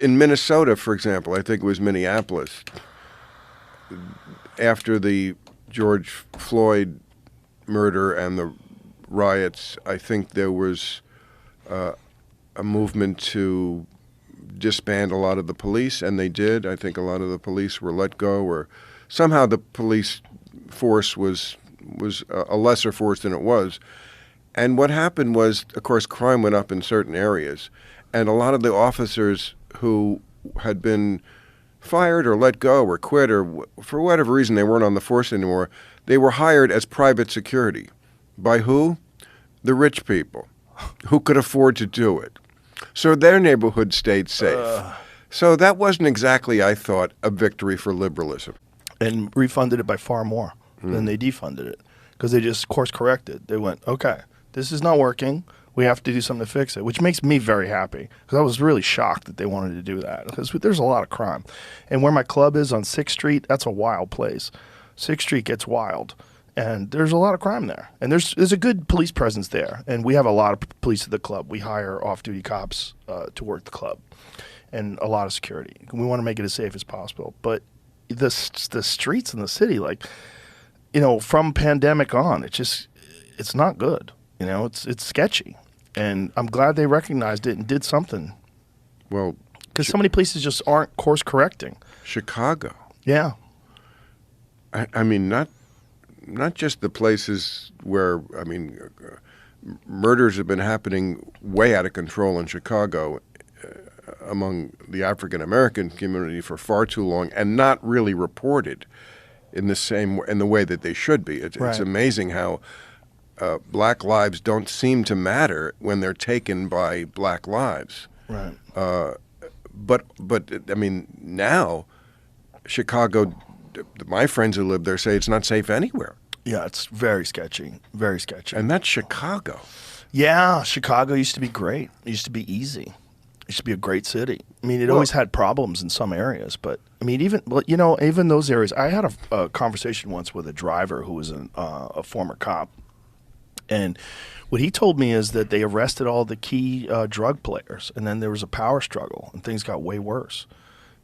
In Minnesota, for example, I think it was Minneapolis, after the George Floyd murder and the riots, I think there was a movement to disband a lot of the police, and they did. I think a lot of the police were let go, or somehow the police force was a lesser force than it was. And what happened was, of course, crime went up in certain areas, and a lot of the officers who had been fired or let go or quit or for whatever reason they weren't on the force anymore, they were hired as private security. By who? The rich people who could afford to do it. So their neighborhood stayed safe. So that wasn't exactly, I thought, a victory for liberalism. And refunded it by far more than they defunded it, because they just course corrected. They went, okay, this is not working. We have to do something to fix it, which makes me very happy, because I was really shocked that they wanted to do that, because there's a lot of crime. And where my club is on 6th Street, that's a wild place. 6th Street gets wild, and there's a lot of crime there. And there's a good police presence there, and we have a lot of police at the club. We hire off-duty cops to work the club, and a lot of security. We want to make it as safe as possible. But the streets in the city, like, you know, from pandemic on, it's not good. You know, it's sketchy, and I'm glad they recognized it and did something. Well, because so many places just aren't course correcting. Chicago. Yeah. I mean, not just the places where, I mean, murders have been happening way out of control in Chicago among the African American community for far too long, and not really reported in the way that they should be. It's amazing how black lives don't seem to matter when they're taken by black lives. Right. But I mean, now Chicago, my friends who live there say it's not safe anywhere. Yeah, it's very sketchy, very sketchy. And that's Chicago. Yeah, Chicago used to be great. It used to be easy. It used to be a great city. I mean, it always had problems in some areas, but I mean, even those areas. I had a conversation once with a driver who was a former cop, and what he told me is that they arrested all the key drug players, and then there was a power struggle, and things got way worse.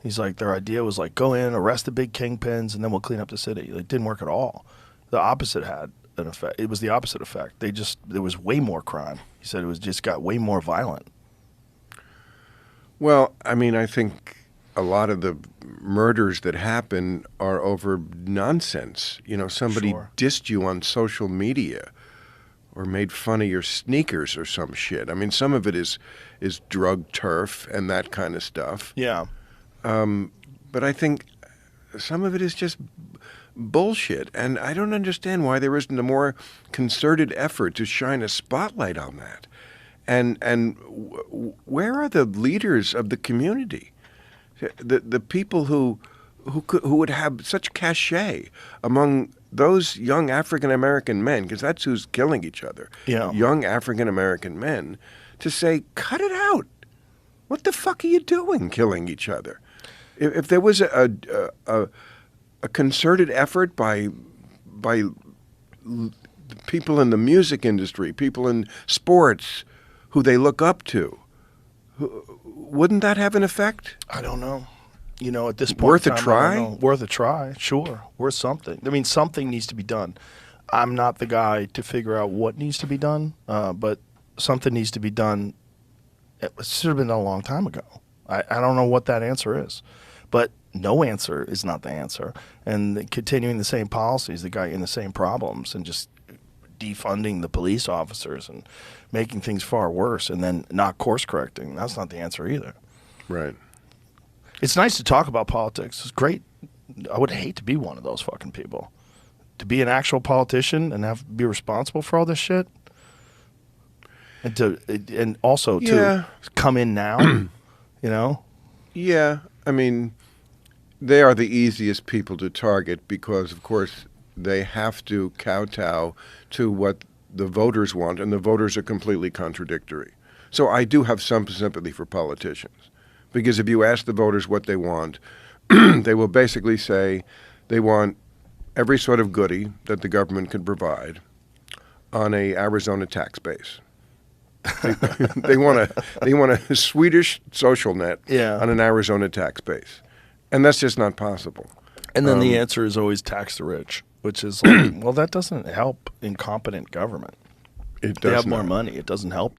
He's like, their idea was like, go in, arrest the big kingpins, and then we'll clean up the city. It didn't work at all. The opposite had an effect. It was the opposite effect. There was way more crime. He said it just got way more violent. Well, I mean, I think a lot of the murders that happen are over nonsense. You know, somebody dissed you on social media or made fun of your sneakers or some shit. I mean, some of it is drug turf and that kind of stuff. Yeah. But I think some of it is just bullshit, and I don't understand why there isn't a more concerted effort to shine a spotlight on that. And where are the leaders of the community, the people who would have such cachet among those young African American men, because that's who's killing each other. Yeah. Young African American men, to say, cut it out. What the fuck are you doing, killing each other? If there was a concerted effort by people in the music industry, people in sports who they look up to, wouldn't that have an effect? I don't know. You know, at this point, worth a try. Worth a try, sure. Worth something. I mean, something needs to be done. I'm not the guy to figure out what needs to be done, but something needs to be done. It should have been done a long time ago. I don't know what that answer is, but no answer is not the answer. And continuing the same policies that got you in the same problems, and just defunding the police officers and making things far worse, and then not course correcting, that's not the answer either. Right. It's nice to talk about politics. It's great. I would hate to be one of those fucking people. To be an actual politician and be responsible for all this shit. And also to come in now, you know? Yeah. I mean, they are the easiest people to target because, of course, they have to kowtow to what the voters want, and the voters are completely contradictory. So I do have some sympathy for politicians, because if you ask the voters what they want, they will basically say they want every sort of goodie that the government can provide on a Arizona tax base. They want a Swedish social net Yeah. on an Arizona tax base, and that's just not possible. And then the answer is always tax the rich, which is like, well, that doesn't help incompetent government. It They does have more not. money. It doesn't help